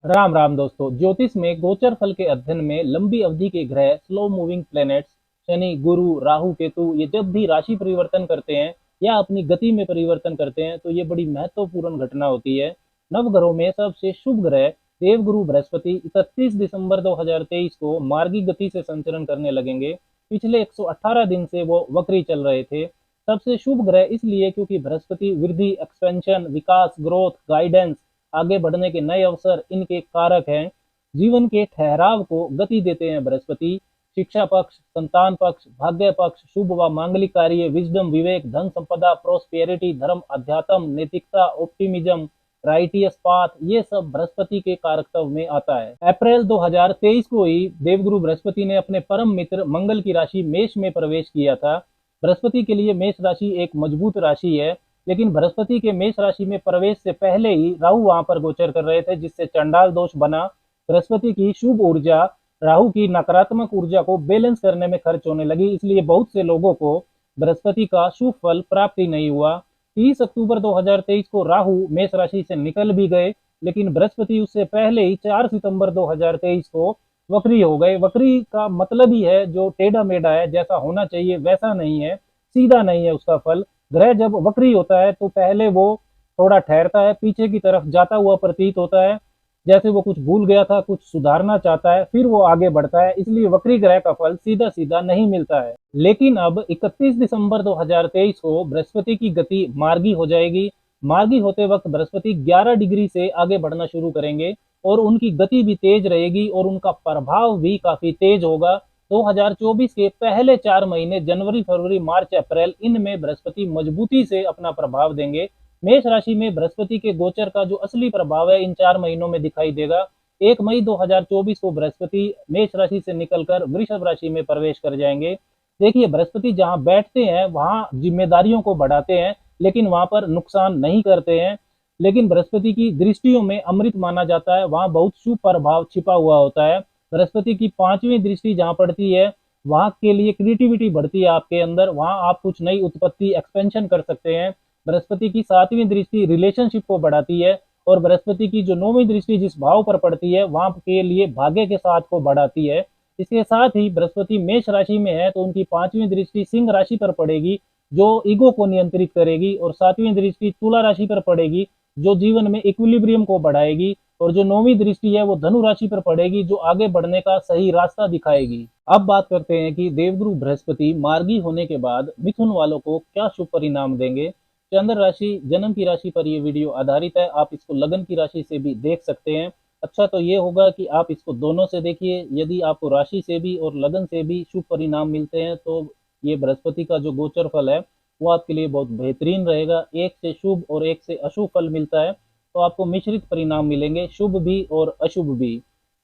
राम राम दोस्तों। ज्योतिष में गोचर फल के अध्ययन में लंबी अवधि के ग्रह, स्लो मूविंग प्लैनेट्स, शनि, गुरु, राहु, केतु, ये जब भी राशि परिवर्तन करते हैं या अपनी गति में परिवर्तन करते हैं तो ये बड़ी महत्वपूर्ण घटना होती है। नव ग्रहों में सबसे शुभ ग्रह देवगुरु बृहस्पति 31 दिसंबर 2023 को मार्गी गति से संचरण करने लगेंगे। पिछले 118 दिन से वो वक्री चल रहे थे। सबसे शुभ ग्रह इसलिए क्योंकि बृहस्पति वृद्धि, एक्सपेंशन, विकास, ग्रोथ, गाइडेंस, आगे बढ़ने के नए अवसर इनके कारक हैं। जीवन के ठहराव को गति देते हैं बृहस्पति। शिक्षा पक्ष, संतान पक्ष, भाग्य पक्ष, शुभ व मांगलिक कार्य, विजडम, विवेक, धन संपदा, प्रोस्पेरिटी, धर्म, अध्यात्म, नैतिकता, ऑप्टिमिज्म, राइटियस पाथ, ये सब बृहस्पति के कारकत्व में आता है। अप्रैल 2023 को ही देवगुरु बृहस्पति ने अपने परम मित्र मंगल की राशि मेष में प्रवेश किया था। बृहस्पति के लिए मेष राशि एक मजबूत राशि है, लेकिन बृहस्पति के मेष राशि में प्रवेश से पहले ही राहु वहां पर गोचर कर रहे थे, जिससे चंडाल दोष बना। बृहस्पति की शुभ ऊर्जा राहु की नकारात्मक ऊर्जा को बैलेंस करने में खर्च होने लगी, इसलिए बहुत से लोगों को बृहस्पति का शुभ फल प्राप्त ही नहीं हुआ। 30 अक्टूबर 2023 को राहु मेष राशि से निकल भी गए, लेकिन बृहस्पति उससे पहले ही 4 सितंबर 2023 को वक्री हो गए। वक्री का मतलब ही है जो टेढ़ा मेढ़ा है, जैसा होना चाहिए वैसा नहीं है, सीधा नहीं है उसका फल। ग्रह जब वक्री होता है तो पहले वो थोड़ा ठहरता है, पीछे की तरफ जाता हुआ प्रतीत होता है, जैसे वो कुछ भूल गया था, कुछ सुधारना चाहता है, फिर वो आगे बढ़ता है। इसलिए वक्री ग्रह का फल सीधा सीधा नहीं मिलता है। लेकिन अब 31 दिसंबर 2023 को बृहस्पति की गति मार्गी हो जाएगी। मार्गी होते वक्त बृहस्पति 11 डिग्री से आगे बढ़ना शुरू करेंगे और उनकी गति भी तेज रहेगी और उनका प्रभाव भी काफी तेज होगा। 2024 के पहले 4 महीने जनवरी, फरवरी, मार्च, अप्रैल, इनमें बृहस्पति मजबूती से अपना प्रभाव देंगे। मेष राशि में बृहस्पति के गोचर का जो असली प्रभाव है इन 4 महीनों में दिखाई देगा। 1 मई 2024 को बृहस्पति मेष राशि से निकलकर वृषभ राशि में प्रवेश कर जाएंगे। देखिए, बृहस्पति जहां बैठते हैं वहां जिम्मेदारियों को बढ़ाते हैं, लेकिन वहां पर नुकसान नहीं करते हैं। लेकिन बृहस्पति की दृष्टियों में अमृत माना जाता है, वहां बहुत शुभ प्रभाव छिपा हुआ होता है। बृहस्पति की 5वीं दृष्टि जहां पड़ती है वहां के लिए क्रिएटिविटी बढ़ती है आपके अंदर, वहां आप कुछ नई उत्पत्ति, एक्सपेंशन कर सकते हैं। बृहस्पति की 7वीं दृष्टि रिलेशनशिप को बढ़ाती है और बृहस्पति की जो 9वीं दृष्टि जिस भाव पर पड़ती है वहां के लिए भाग्य के साथ को बढ़ाती है। इसके साथ ही बृहस्पति मेष राशि में है तो उनकी 5वीं दृष्टि सिंह राशि पर पड़ेगी, जो ईगो को नियंत्रित करेगी, और 7वीं दृष्टि तुला राशि पर पड़ेगी, जो जीवन में इक्विलिब्रियम को बढ़ाएगी, और जो 9वीं दृष्टि है वो धनु राशि पर पड़ेगी, जो आगे बढ़ने का सही रास्ता दिखाएगी। अब बात करते हैं कि देवगुरु बृहस्पति मार्गी होने के बाद मिथुन वालों को क्या शुभ परिणाम देंगे। चंद्र राशि, जन्म की राशि पर यह वीडियो आधारित है, आप इसको लगन की राशि से भी देख सकते हैं। अच्छा तो ये होगा कि आप इसको दोनों से देखिए। यदि आपको राशि से भी और लगन से भी शुभ परिणाम मिलते हैं तो ये बृहस्पति का जो गोचर फल है वो आपके लिए बहुत बेहतरीन रहेगा। एक से शुभ और एक से अशुभ फल मिलता है तो आपको मिश्रित परिणाम मिलेंगे, शुभ भी और अशुभ भी।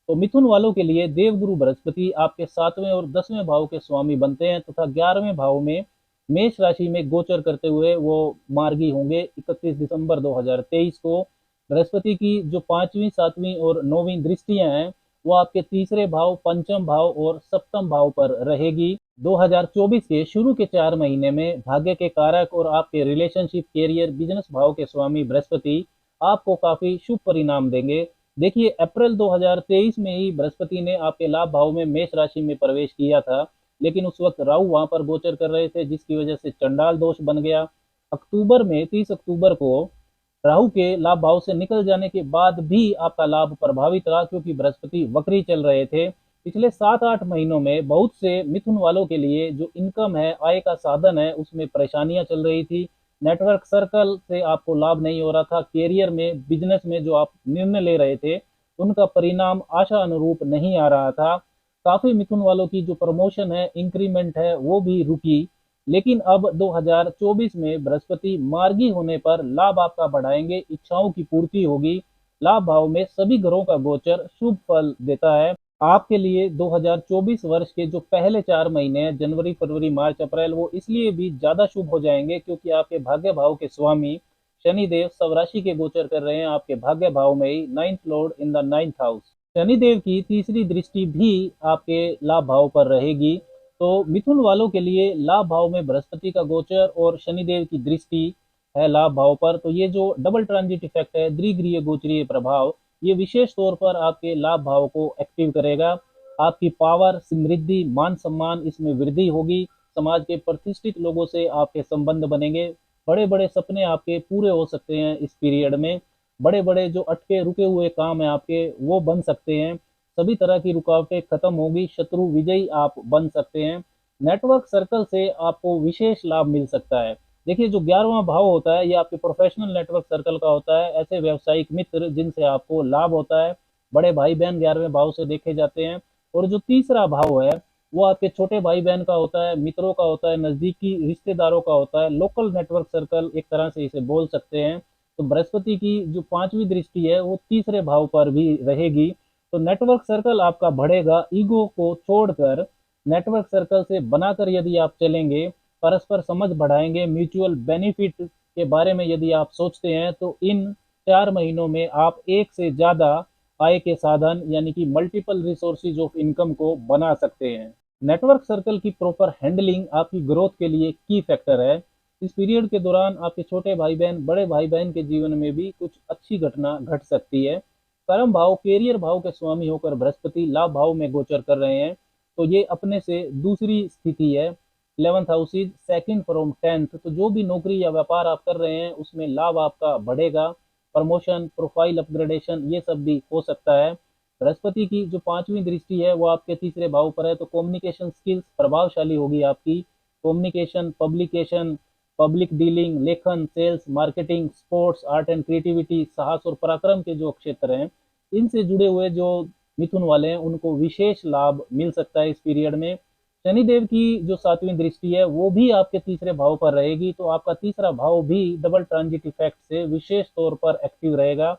तो मिथुन वालों के लिए देवगुरु बृहस्पति आपके 7वें और 10वें भाव के स्वामी बनते हैं तथा 11वें भाव में मेष राशि में गोचर करते हुए वो मार्गी होंगे। 31 दिसंबर 2023 को बृहस्पति की जो 5वीं, 7वीं और 9वीं दृष्टियां हैं वो आपके तीसरे भाव, पंचम भाव और सप्तम भाव पर रहेगी। 2024 के शुरू के 4 महीने में भाग्य के कारक और आपके रिलेशनशिप, कैरियर, बिजनेस भाव के स्वामी बृहस्पति आपको काफी शुभ परिणाम देंगे। देखिए, अप्रैल 2023 में ही बृहस्पति ने आपके लाभ भाव में मेष राशि में प्रवेश किया था, लेकिन उस वक्त राहु वहां पर गोचर कर रहे थे, जिसकी वजह से चंडाल दोष बन गया। अक्टूबर में 30 अक्टूबर को राहु के लाभ भाव से निकल जाने के बाद भी आपका लाभ प्रभावित रहा, क्योंकि बृहस्पति वक्री चल रहे थे। पिछले 7-8 महीनों में बहुत से मिथुन वालों के लिए जो इनकम है, आय का साधन है, उसमें परेशानियां चल रही थी। नेटवर्क सर्कल से आपको लाभ नहीं हो रहा था। कैरियर में, बिजनेस में जो आप निर्णय ले रहे थे उनका परिणाम आशा अनुरूप नहीं आ रहा था। काफी मिथुन वालों की जो प्रमोशन है, इंक्रीमेंट है, वो भी रुकी। लेकिन अब 2024 में बृहस्पति मार्गी होने पर लाभ आपका बढ़ाएंगे, इच्छाओं की पूर्ति होगी। लाभ भाव में सभी ग्रहों का गोचर शुभ फल देता है। आपके लिए 2024 वर्ष के जो पहले 4 महीने हैं, जनवरी, फरवरी, मार्च, अप्रैल, वो इसलिए भी ज्यादा शुभ हो जाएंगे क्योंकि आपके भाग्य भाव के स्वामी शनिदेव स्वराशि के गोचर कर रहे हैं आपके भाग्य भाव में ही, 9th Lord in the 9th house. Shanidev की तीसरी दृष्टि भी आपके लाभ भाव पर रहेगी। तो मिथुन वालों के लिए लाभ भाव में बृहस्पति का गोचर और शनिदेव की दृष्टि है लाभ भाव पर, तो ये जो डबल ट्रांजिट इफेक्ट है, द्विगृह गोचरीय प्रभाव, ये विशेष तौर पर आपके लाभ भाव को एक्टिव करेगा। आपकी पावर, समृद्धि, मान सम्मान इसमें वृद्धि होगी। समाज के प्रतिष्ठित लोगों से आपके संबंध बनेंगे। बड़े बड़े सपने आपके पूरे हो सकते हैं इस पीरियड में। बड़े बड़े जो अटके रुके हुए काम है आपके, वो बन सकते हैं। सभी तरह की रुकावटें खत्म होगी, शत्रु विजयी आप बन सकते हैं। नेटवर्क सर्कल से आपको विशेष लाभ मिल सकता है। देखिए, जो 11वां भाव होता है ये आपके प्रोफेशनल नेटवर्क सर्कल का होता है। ऐसे व्यावसायिक मित्र जिनसे आपको लाभ होता है। बड़े भाई बहन 11वें भाव से देखे जाते हैं। और जो तीसरा भाव है वो आपके छोटे भाई बहन का होता है, मित्रों का होता है, नजदीकी रिश्तेदारों का होता है। लोकल नेटवर्क सर्कल एक तरह से इसे बोल सकते हैं। तो बृहस्पति की जो 5वीं दृष्टि है वो तीसरे भाव पर भी रहेगी। तो नेटवर्क सर्कल आपका बढ़ेगा। ईगो को छोड़कर नेटवर्क सर्कल से बनाकर यदि आप चलेंगे, परस्पर समझ बढ़ाएंगे, म्यूचुअल बेनिफिट के बारे में यदि आप सोचते हैं, तो इन 4 महीनों में आप एक से ज्यादा आय के साधन यानी कि मल्टीपल रिसोर्सेज ऑफ इनकम को बना सकते हैं। नेटवर्क सर्कल की प्रॉपर हैंडलिंग आपकी ग्रोथ के लिए की फैक्टर है। इस पीरियड के दौरान आपके छोटे भाई बहन, बड़े भाई बहन के जीवन में भी कुछ अच्छी घटना घट सकती है। कर्म भाव, कैरियर भाव के स्वामी होकर बृहस्पति लाभ भाव में गोचर कर रहे हैं। तो ये अपने से दूसरी स्थिति है। 11th house is second from 10th। तो जो भी नौकरी या व्यापार आप कर रहे हैं उसमें लाभ आपका बढ़ेगा। प्रमोशन, प्रोफाइल अपग्रेडेशन ये सब भी हो सकता है। बृहस्पति की जो 5वीं दृष्टि है वो आपके तीसरे भाव पर है। तो कम्युनिकेशन स्किल्स प्रभावशाली होगी आपकी। कम्युनिकेशन, पब्लिकेशन, पब्लिक डीलिंग, लेखन, sales, marketing, sports, art and creativity, साहस और पराक्रम के जो क्षेत्र हैं, इनसे जुड़े हुए जो मिथुन वाले हैं उनको विशेष लाभ मिल सकता है इस पीरियड में। शनिदेव की जो 7वीं दृष्टि है वो भी आपके तीसरे भाव पर रहेगी। तो आपका तीसरा भाव भी डबल ट्रांजिट इफेक्ट से विशेष तौर पर एक्टिव रहेगा।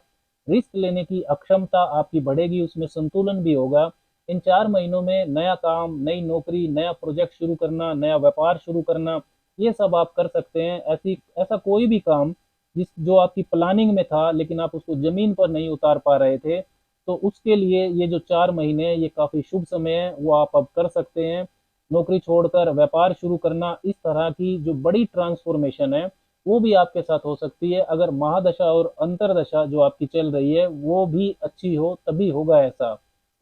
रिस्क लेने की अक्षमता आपकी बढ़ेगी, उसमें संतुलन भी होगा। इन 4 महीनों में नया काम, नई नौकरी, नया प्रोजेक्ट शुरू करना, नया व्यापार शुरू करना, ये सब आप कर सकते हैं। ऐसा कोई भी काम जो आपकी प्लानिंग में था लेकिन आप उसको जमीन पर नहीं उतार पा रहे थे, तो उसके लिए ये जो 4 महीने हैं ये काफी शुभ समय है, वो आप अब कर सकते हैं। नौकरी छोड़कर व्यापार शुरू करना, इस तरह की जो बड़ी ट्रांसफॉर्मेशन है वो भी आपके साथ हो सकती है। अगर महादशा और अंतरदशा जो आपकी चल रही है वो भी अच्छी हो तभी होगा ऐसा।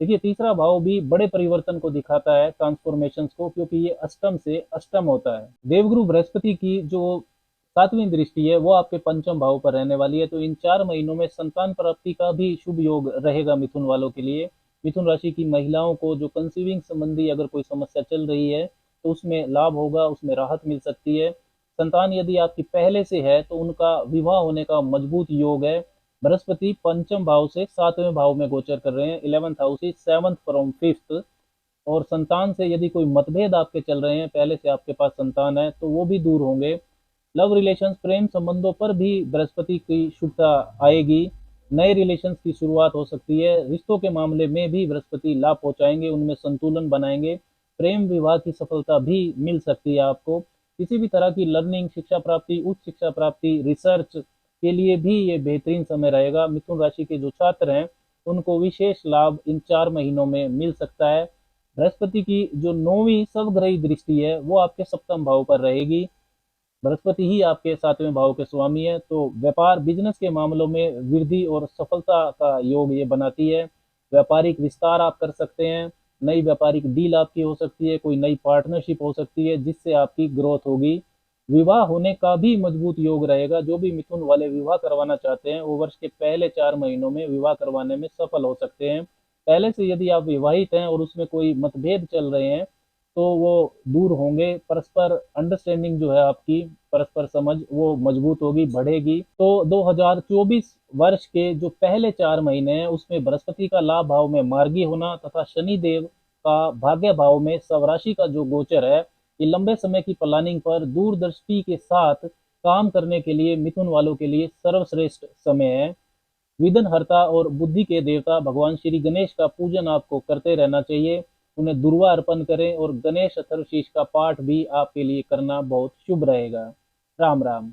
देखिए, तीसरा भाव भी बड़े परिवर्तन को दिखाता है, ट्रांसफॉर्मेशन को, क्योंकि ये अष्टम से अष्टम होता है। देवगुरु बृहस्पति की जो 7वीं दृष्टि है वो आपके पंचम भाव पर रहने वाली है। तो इन 4 महीनों में संतान प्राप्ति का भी शुभ योग रहेगा मिथुन वालों के लिए। मिथुन राशि की महिलाओं को जो कंसीविंग संबंधी अगर कोई समस्या चल रही है तो उसमें लाभ होगा, उसमें राहत मिल सकती है। संतान यदि आपकी पहले से है तो उनका विवाह होने का मजबूत योग है। बृहस्पति पंचम भाव से 7वें भाव में गोचर कर रहे हैं। 11th house is 7th from 5th। और संतान से यदि कोई मतभेद आपके चल रहे हैं, पहले से आपके पास संतान है, तो वो भी दूर होंगे। लव रिलेशंस, प्रेम संबंधों पर भी बृहस्पति की शुभता आएगी। नए रिलेशंस की शुरुआत हो सकती है। रिश्तों के मामले में भी बृहस्पति लाभ पहुंचाएंगे, उनमें संतुलन बनाएंगे। प्रेम विवाह की सफलता भी मिल सकती है आपको। किसी भी तरह की लर्निंग, शिक्षा प्राप्ति, उच्च शिक्षा प्राप्ति, रिसर्च के लिए भी ये बेहतरीन समय रहेगा। मिथुन राशि के जो छात्र हैं उनको विशेष लाभ इन 4 महीनों में मिल सकता है। बृहस्पति की जो 9वीं सर्वग्रही दृष्टि है वो आपके सप्तम भाव पर रहेगी। बृहस्पति ही आपके 7वें भाव के स्वामी है। तो व्यापार, बिजनेस के मामलों में वृद्धि और सफलता का योग ये बनाती है। व्यापारिक विस्तार आप कर सकते हैं। नई व्यापारिक डील आपकी हो सकती है, कोई नई पार्टनरशिप हो सकती है जिससे आपकी ग्रोथ होगी। विवाह होने का भी मजबूत योग रहेगा। जो भी मिथुन वाले विवाह करवाना चाहते हैं वो वर्ष के पहले 4 महीनों में विवाह करवाने में सफल हो सकते हैं। पहले से यदि आप विवाहित हैं और उसमें कोई मतभेद चल रहे हैं तो वो दूर होंगे। परस्पर अंडरस्टैंडिंग जो है आपकी, परस्पर समझ वो मजबूत होगी, बढ़ेगी। तो 2024 वर्ष के जो पहले 4 महीने हैं उसमें बृहस्पति का लाभ भाव में मार्गी होना तथा शनि देव का भाग्य भाव में स्वराशि का जो गोचर है, ये लंबे समय की प्लानिंग पर दूरदृष्टि के साथ काम करने के लिए मिथुन वालों के लिए सर्वश्रेष्ठ समय है। विघ्नहर्ता और बुद्धि के देवता भगवान श्री गणेश का पूजन आपको करते रहना चाहिए। उन्हें दुर्वा अर्पण करें और गणेश अथर्वशीष का पाठ भी आपके लिए करना बहुत शुभ रहेगा। राम राम।